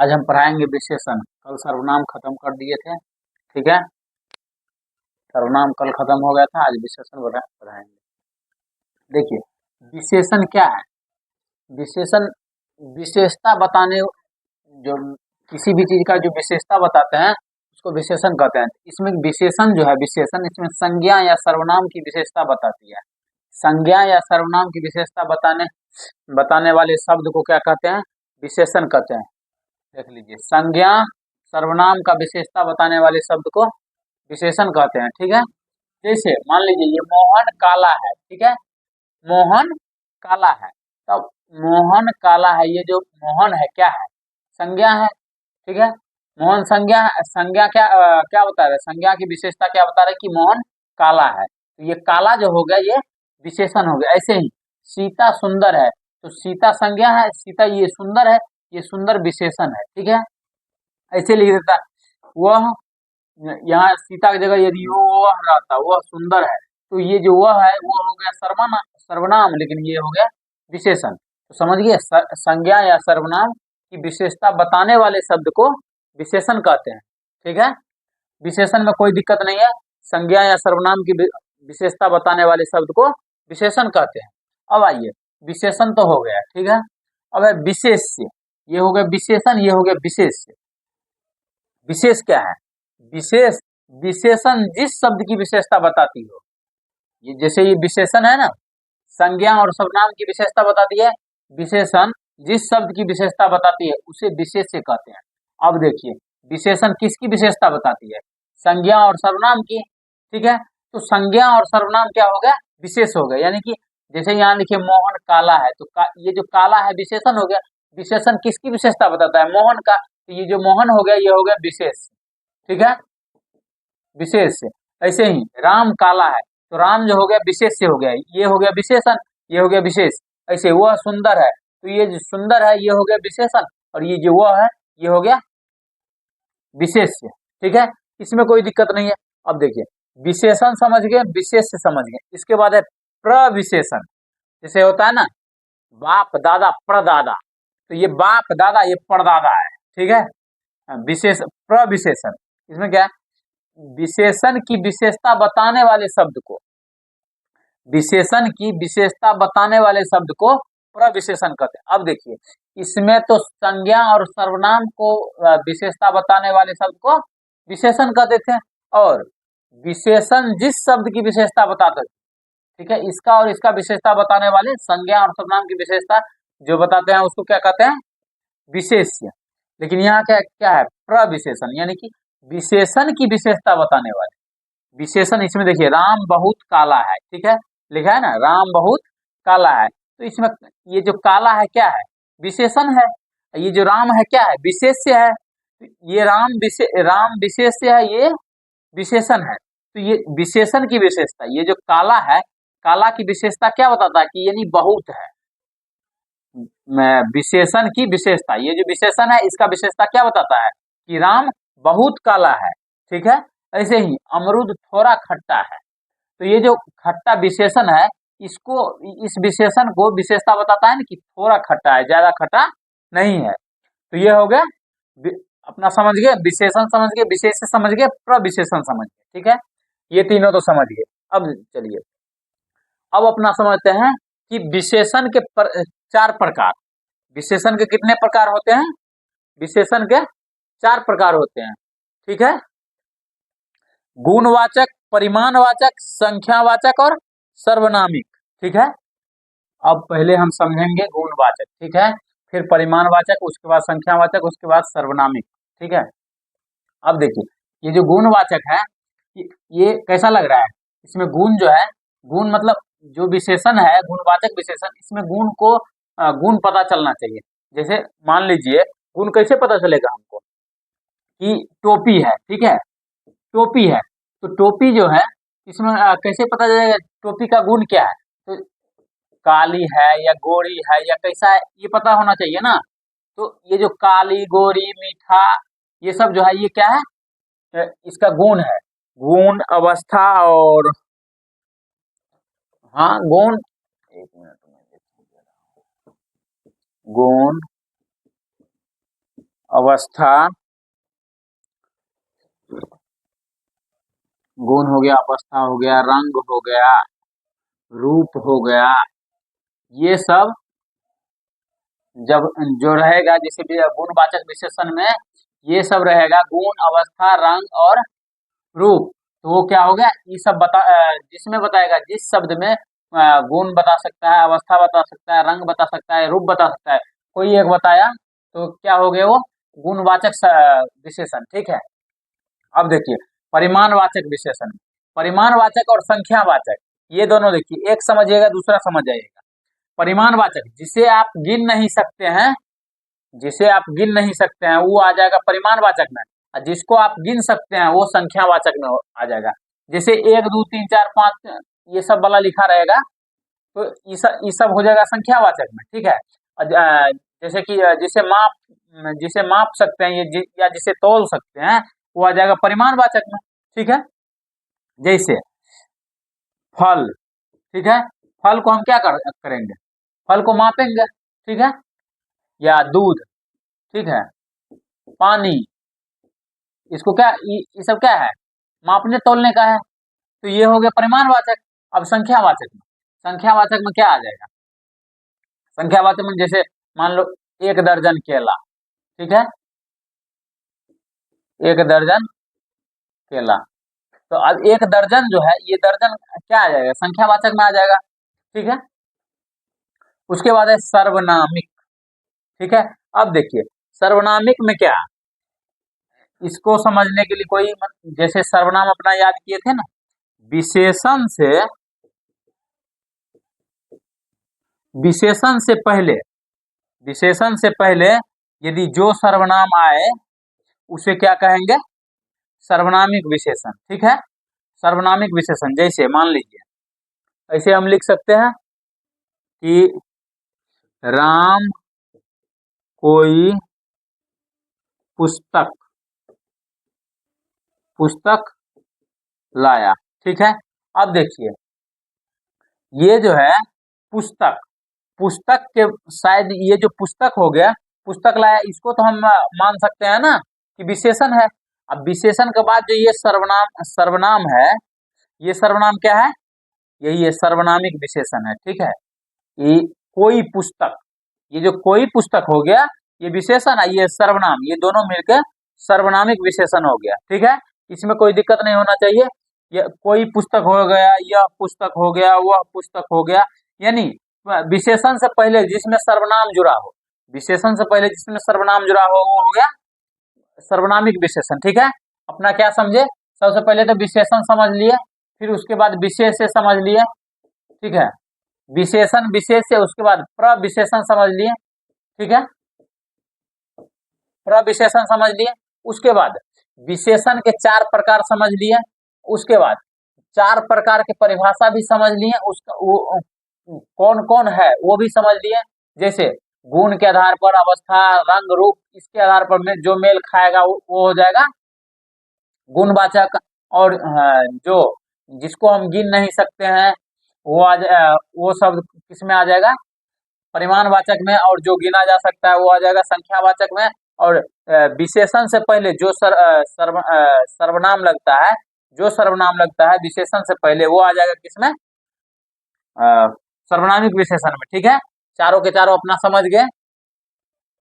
आज हम पढ़ाएंगे विशेषण। कल सर्वनाम खत्म कर दिए थे, ठीक है। सर्वनाम कल खत्म हो गया था, आज विशेषण पढ़ाएंगे। देखिए, विशेषण क्या है? विशेषण विशेषता बताने, जो किसी भी चीज का जो विशेषता बताते हैं उसको विशेषण कहते हैं। इसमें विशेषण जो है, विशेषण इसमें संज्ञा या सर्वनाम की विशेषता बताती है। संज्ञा या सर्वनाम की विशेषता बताने वाले शब्द को क्या कहते हैं? विशेषण कहते हैं। देख लीजिए, संज्ञा सर्वनाम का विशेषता बताने वाले शब्द को विशेषण कहते हैं, ठीक है। जैसे मान लीजिए ये मोहन काला है, ठीक है। मोहन काला है, तब मोहन काला है, ये जो मोहन है क्या है? संज्ञा है, ठीक है। मोहन संज्ञा है। संज्ञा क्या बता रहे? संज्ञा की विशेषता क्या बता रहे कि मोहन काला है, तो ये काला जो हो गया ये विशेषण हो गया। ऐसे ही सीता सुंदर है, तो सीता संज्ञा है, सीता ये सुंदर है, ये सुंदर विशेषण है, ठीक है। ऐसे लिख देता वह, यहाँ सीता की जगह यदि वह रहता, वह सुंदर है, तो ये जो वह है वो हो गया सर्वनाम, लेकिन ये हो गया विशेषण। तो समझ गए, संज्ञा या सर्वनाम की विशेषता बताने वाले शब्द को विशेषण कहते हैं, ठीक है। विशेषण में कोई दिक्कत नहीं है। संज्ञा या सर्वनाम की विशेषता बताने वाले शब्द को विशेषण कहते हैं। अब आइए, विशेषण तो हो गया, ठीक है। अब है विशेष्य। ये हो गया विशेषण, ये हो गया विशेष्य। विशेष क्या है? विशेष विशेषण जिस शब्द की विशेषता बताती हो। ये जैसे ये विशेषण है ना, संज्ञा और सर्वनाम की विशेषता बताती है। विशेषण जिस शब्द की विशेषता बताती है उसे विशेष्य कहते हैं। अब देखिए, विशेषण किसकी विशेषता बताती है? संज्ञा और सर्वनाम की, ठीक है। तो संज्ञा और सर्वनाम क्या हो गया? विशेष हो गया। यानी कि जैसे यहाँ लिखिए मोहन काला है, तो ये जो काला है विशेषण हो गया। विशेषण किसकी विशेषता बताता है? मोहन का, तो ये जो मोहन हो गया ये हो गया विशेष, ठीक है, विशेष। ऐसे ही राम काला है, तो राम जो हो गया विशेष से हो गया, ये हो गया विशेषण, ये हो गया विशेष। ऐसे वह सुंदर है, तो ये जो सुंदर है ये हो गया विशेषण, और ये जो वह है ये हो गया विशेष, ठीक है। इसमें कोई दिक्कत नहीं है। अब देखिए, विशेषण समझ गए, विशेष समझ गए, इसके बाद है प्रविशेषण। जैसे होता है ना बाप दादा परदादा, तो ये बाप दादा ये परदादा है, ठीक है। विशेष प्रविशेषण, इसमें क्या है? विशेषण की विशेषता बताने वाले शब्द को, विशेषण की विशेषता बताने वाले शब्द को प्रविशेषण कहते हैं। अब देखिए, इसमें तो संज्ञा और सर्वनाम को विशेषता बताने वाले शब्द को विशेषण कहते थे, और विशेषण जिस शब्द की विशेषता बताते थे, ठीक है, इसका और इसका विशेषता बताने वाले संज्ञा और सर्वनाम की विशेषता जो बताते हैं उसको क्या कहते हैं? विशेष्य। लेकिन यहाँ क्या क्या है? प्रविशेषण, यानी कि विशेषण की विशेषता बताने वाले विशेषण। इसमें देखिए राम बहुत काला है, ठीक है, लिखा है ना राम बहुत काला है, तो इसमें ये जो काला है क्या है? विशेषण है। ये जो राम है क्या है? विशेष्य है। ये राम विशेष्य है, ये विशेषण है। तो ये विशेषण की विशेषता, ये जो काला है, काला की विशेषता क्या बताता है कि यानी बहुत है। विशेषण की विशेषता, ये जो विशेषण है इसका विशेषता क्या बताता है कि राम बहुत काला है, ठीक है। ऐसे ही अमरूद थोड़ा खट्टा है, तो ये जो खट्टा विशेषण है, इसको इस विशेषण को विशेषता बताता है ना कि थोड़ा खट्टा है, ज्यादा खट्टा नहीं है। तो ये हो गया अपना समझ गए, विशेषण समझ गए, विशेष समझ गए, प्रविशेषण समझ गए, ठीक है। ये तीनों तो समझ गए। अब चलिए, अब अपना समझते हैं कि विशेषण के चार प्रकार। विशेषण के कितने प्रकार होते हैं? विशेषण के चार प्रकार होते हैं, ठीक है। गुणवाचक, परिमाणवाचक, संख्यावाचक और सर्वनामिक, ठीक है। अब पहले हम समझेंगे गुणवाचक, ठीक है, फिर परिमाणवाचक, उसके बाद संख्यावाचक, उसके बाद सर्वनामिक, ठीक है। अब देखिए, ये जो गुणवाचक है ये कैसा लग रहा है? इसमें गुण जो है, गुण मतलब जो विशेषण है गुणवाचक विशेषण, इसमें गुण पता चलना चाहिए। जैसे मान लीजिए, गुण कैसे पता चलेगा हमको कि टोपी है, ठीक है, टोपी है, तो टोपी जो है इसमें कैसे पता चलेगा टोपी का गुण क्या है? तो काली है या गोरी है या कैसा है, ये पता होना चाहिए ना। तो ये जो काली, गोरी, मीठा, ये सब जो है ये क्या है? इसका गुण है। गुण, अवस्था और, हाँ गुण, एक मिनट में गुण, अवस्था, गुण हो गया, अवस्था हो गया, रंग हो गया, रूप हो गया, ये सब जब जो रहेगा जैसे भी गुणवाचक विशेषण में ये सब रहेगा, गुण, अवस्था, रंग और रूप। तो वो क्या हो गया, ये सब जिसमें बताएगा, जिस शब्द में गुण बता सकता है, अवस्था बता सकता है, रंग बता सकता है, रूप बता सकता है, कोई एक बताया तो क्या हो गया वो गुणवाचक विशेषण। ठीक है। अब देखिए परिमाणवाचक विशेषण, परिमाणवाचक और संख्यावाचक, ये दोनों देखिए, एक समझिएगा दूसरा समझ जाइएगा। परिमाणवाचक जिसे आप गिन नहीं सकते हैं, जिसे आप गिन नहीं सकते हैं वो आ जाएगा परिमाणवाचक में, और जिसको आप गिन सकते हैं वो संख्यावाचक में आ जाएगा। जैसे 1 2 3 4 5 ये सब वाला लिखा रहेगा तो ये सब हो जाएगा संख्यावाचक में। ठीक है। जैसे कि जिसे माप सकते हैं ये या जिसे तौल सकते हैं वो आ जाएगा परिमाणवाचक में। ठीक है। जैसे फल, ठीक है, फल को हम क्या करेंगे, फल को मापेंगे। ठीक है। या दूध, ठीक है, पानी, इसको क्या ये सब क्या है, मापने तोलने का है, तो ये हो गया परिमाणवाचक। अब संख्यावाचक में क्या आ जाएगा, संख्यावाचक में जैसे मान लो 1 दर्जन केला, ठीक है, 1 दर्जन केला, तो अब 1 दर्जन जो है ये दर्जन क्या आ जाएगा, संख्यावाचक में आ जाएगा। ठीक है। उसके बाद है सर्वनामिक। ठीक है। अब देखिए सर्वनामिक में क्या, इसको समझने के लिए कोई जैसे सर्वनाम अपना याद किए थे ना, विशेषण से विशेषण से पहले यदि जो सर्वनाम आए उसे क्या कहेंगे, सर्वनामिक विशेषण। ठीक है। सर्वनामिक विशेषण जैसे मान लीजिए ऐसे हम लिख सकते हैं कि राम कोई पुस्तक लाया। ठीक है। अब देखिए ये जो है पुस्तक, पुस्तक के शायद ये जो पुस्तक हो गया, पुस्तक लाया, इसको तो हम मान सकते हैं ना कि विशेषण है। अब विशेषण के बाद जो ये सर्वनाम है, ये सर्वनाम क्या है, यही है सर्वनामिक विशेषण है। ठीक है। ये कोई पुस्तक, ये जो कोई पुस्तक हो गया ये विशेषण है, ये सर्वनाम, ये दोनों मिलकर सर्वनामिक विशेषण हो गया। ठीक है। इसमें कोई दिक्कत नहीं होना चाहिए। ये कोई पुस्तक हो गया, यह पुस्तक हो गया, वह पुस्तक हो गया, यानी विशेषण से पहले जिसमें सर्वनाम जुड़ा हो, विशेषण से पहले जिसमें सर्वनाम जुड़ा हो वो हो गया सर्वनामिक विशेषण। ठीक है। अपना क्या समझे, सबसे पहले तो विशेषण समझ लिए, फिर उसके बाद विशेष से समझ लिए। ठीक है। विशेषण विशेष से उसके बाद प्रविशेषण समझ लिए। ठीक है। प्रविशेषण समझ लिए, उसके बाद विशेषण के 4 प्रकार समझ लिए, उसके बाद 4 प्रकार की परिभाषा भी समझ लिए, उसका वो कौन कौन है वो भी समझ लिए। जैसे गुण के आधार पर, अवस्था, रंग, रूप, इसके आधार पर जो मेल खाएगा वो हो जाएगा गुणवाचक। और जो जिसको हम गिन नहीं सकते हैं वो शब्द किसमें आ जाएगा, परिमाणवाचक में, और जो गिना जा सकता है वो आ जाएगा संख्यावाचक में। और विशेषण से पहले जो सर्वनाम लगता है, जो सर्वनाम लगता है विशेषण से पहले वो आ जाएगा किसमें, सर्वनामिक विशेषण में। ठीक है। चारों के चारों अपना समझ गए।